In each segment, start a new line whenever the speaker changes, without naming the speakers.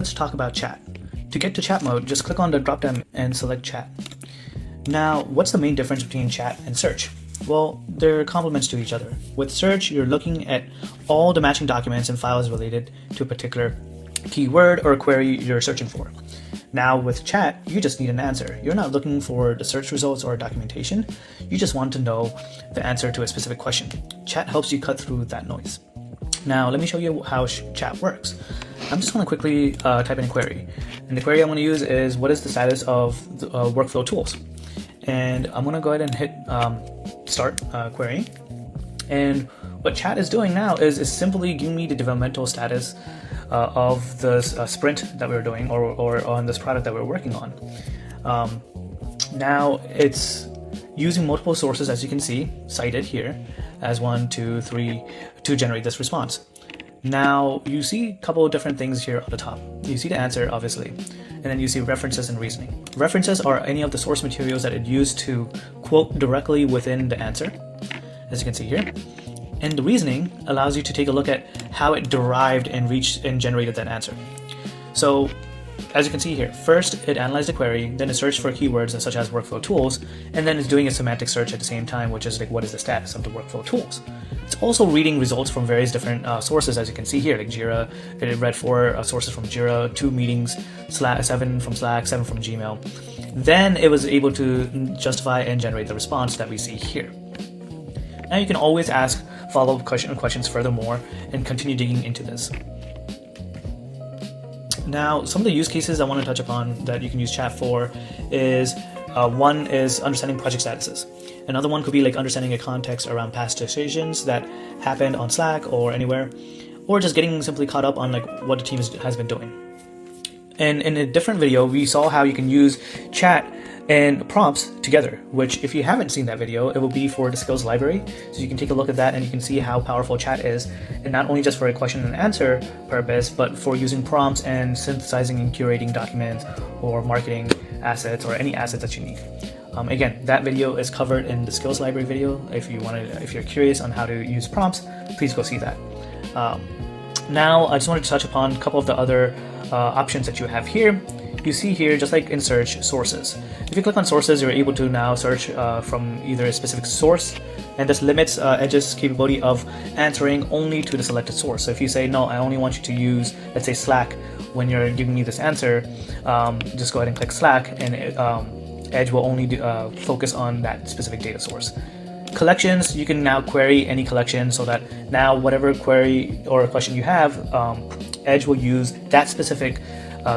Let's talk about chat. To get to chat mode, just click on the drop down and select chat. Now, what's the main difference between chat and search? Well, they're complements to each other. With search, you're looking at all the matching documents and files related to a particular keyword or query you're searching for. Now with chat, you just need an answer. You're not looking for the search results or documentation. You just want to know the answer to a specific question. Chat helps you cut through that noise. Now, let me show you how chat works. I'm just going to quickly type in a query. And the query I'm going to use is, what is the status of the, workflow tools? And I'm going to go ahead and hit start querying. And what chat is doing now is simply giving me the developmental status of the sprint that we're doing or on this product that we're working on. Now it's using multiple sources, as you can see, cited here as 1, 2, 3 to generate this response. Now you see a couple of different things here on the top. You see the answer, obviously, and then you see references and reasoning. References are any of the source materials that it used to quote directly within the answer, as you can see here. And the reasoning allows you to take a look at how it derived and reached and generated that answer. So as you can see here, first it analyzed the query, then it searched for keywords such as workflow tools, and then it's doing a semantic search at the same time, which is like, what is the status of the workflow tools? It's also reading results from various different sources, as you can see here, like Jira. It read 4 sources from Jira, 2 meetings, 7 from Slack, 7 from Gmail. Then it was able to justify and generate the response that we see here. Now you can always ask follow-up questions furthermore and continue digging into this. Now, some of the use cases I want to touch upon that you can use chat for is one is understanding project statuses. Another one could be like understanding a context around past decisions that happened on Slack or anywhere, or just getting simply caught up on like what the team has been doing. And in a different video, we saw how you can use chat and prompts together, which if you haven't seen that video, it will be for the skills library. So you can take a look at that and you can see how powerful chat is, and not only just for a question and answer purpose, but for using prompts and synthesizing and curating documents or marketing assets or any assets that you need. Again, that video is covered in the skills library video. If you're curious on how to use prompts, please go see that. Now, I just wanted to touch upon a couple of the other options that you have here. You see here, just like in search, sources. If you click on sources, you're able to now search from either a specific source, and this limits Edge's capability of answering only to the selected source. So if you say, no, I only want you to use, let's say, Slack when you're giving me this answer, just go ahead and click Slack, and Edge will only focus on that specific data source. Collections, you can now query any collection so that now whatever query or question you have, Edge will use that specific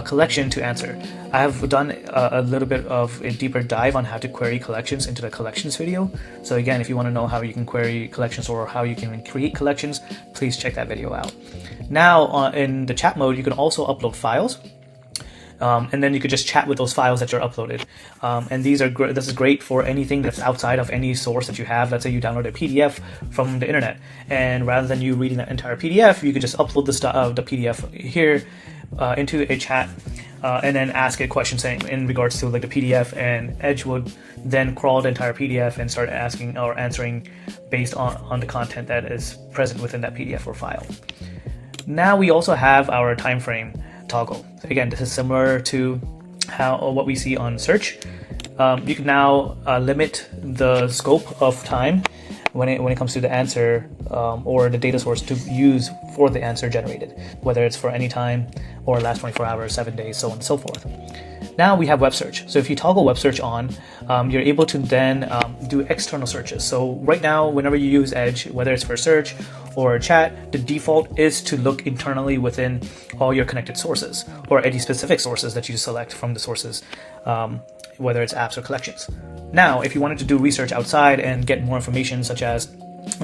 collection to answer. I have done a little bit of a deeper dive on how to query collections into the collections video. So again, if you want to know how you can query collections or how you can create collections, please check that video out. Now in the chat mode, you can also upload files. And then you could just chat with those files that you're uploaded. And this is great for anything that's outside of any source that you have. Let's say you download a PDF from the internet, and rather than you reading that entire PDF, you could just upload the PDF here into a chat, and then ask a question saying in regards to like the PDF, and Edge would then crawl the entire PDF and start asking or answering based on the content that is present within that PDF or file. Now we also have our time frame toggle. Again, this is similar to what we see on search. You can now limit the scope of time when it comes to the answer or the data source to use for the answer generated, whether it's for any time or last 24 hours, 7 days, so on and so forth. Now we have web search. So if you toggle web search on, you're able to then do external searches. So right now, whenever you use Edge, whether it's for search or chat, the default is to look internally within all your connected sources or any specific sources that you select from the sources, whether it's apps or collections. Now, if you wanted to do research outside and get more information, such as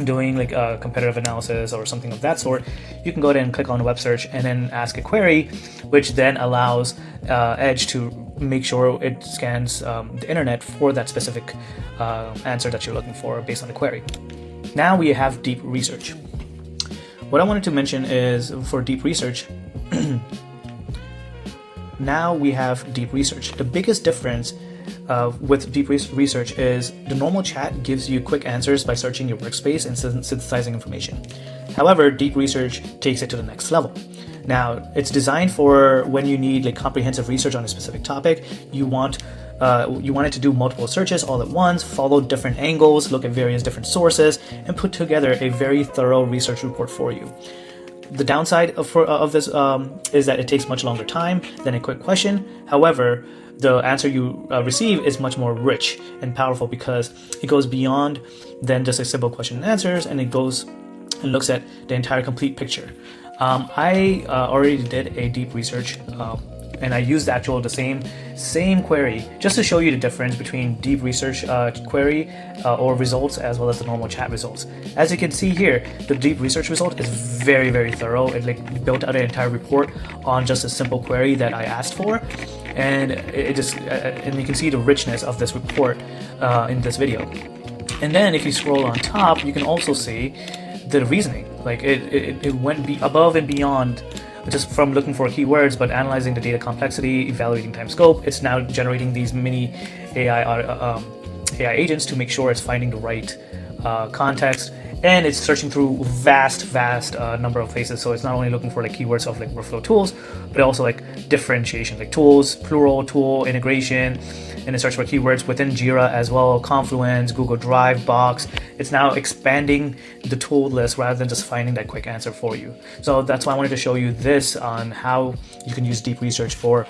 doing like a competitive analysis or something of that sort, you can go ahead and click on web search and then ask a query, which then allows Edge to make sure it scans the internet for that specific answer that you're looking for based on the query. Now we have deep research. What I wanted to mention is for deep research, now we have deep research. The biggest difference with deep research is the normal chat gives you quick answers by searching your workspace and synthesizing information. However, deep research takes it to the next level. Now, it's designed for when you need like comprehensive research on a specific topic. You want it to do multiple searches all at once, follow different angles, look at various different sources, and put together a very thorough research report for you. The downside of this is that it takes much longer time than a quick question. However, the answer you receive is much more rich and powerful because it goes beyond than just a simple question and answers, and it goes and looks at the entire complete picture. I already did a deep research and I used the same query just to show you the difference between deep research query or results as well as the normal chat results. As you can see here, the deep research result is very, very thorough. It like built out an entire report on just a simple query that I asked for, and and you can see the richness of this report in this video. And then if you scroll on top, you can also see the reasoning. Like it went above and beyond just from looking for keywords, but analyzing the data complexity, evaluating time scope. It's now generating these mini AI agents to make sure it's finding the right context, and it's searching through vast number of places. So it's not only looking for like keywords of like workflow tools, but also like differentiation, like tools, plural, tool, integration, and it search for keywords within Jira as well, Confluence, Google Drive, Box. It's now expanding the tool list rather than just finding that quick answer for you. So that's why I wanted to show you this on how you can use deep research for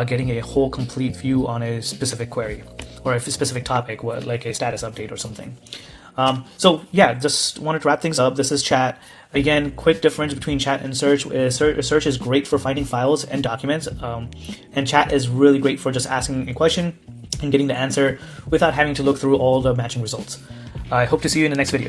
getting a whole complete view on a specific query or a specific topic, like a status update or something. So yeah, just wanted to wrap things up. This is chat. Again, quick difference between chat and search is search is great for finding files and documents, and chat is really great for just asking a question and getting the answer without having to look through all the matching results. I hope to see you in the next video.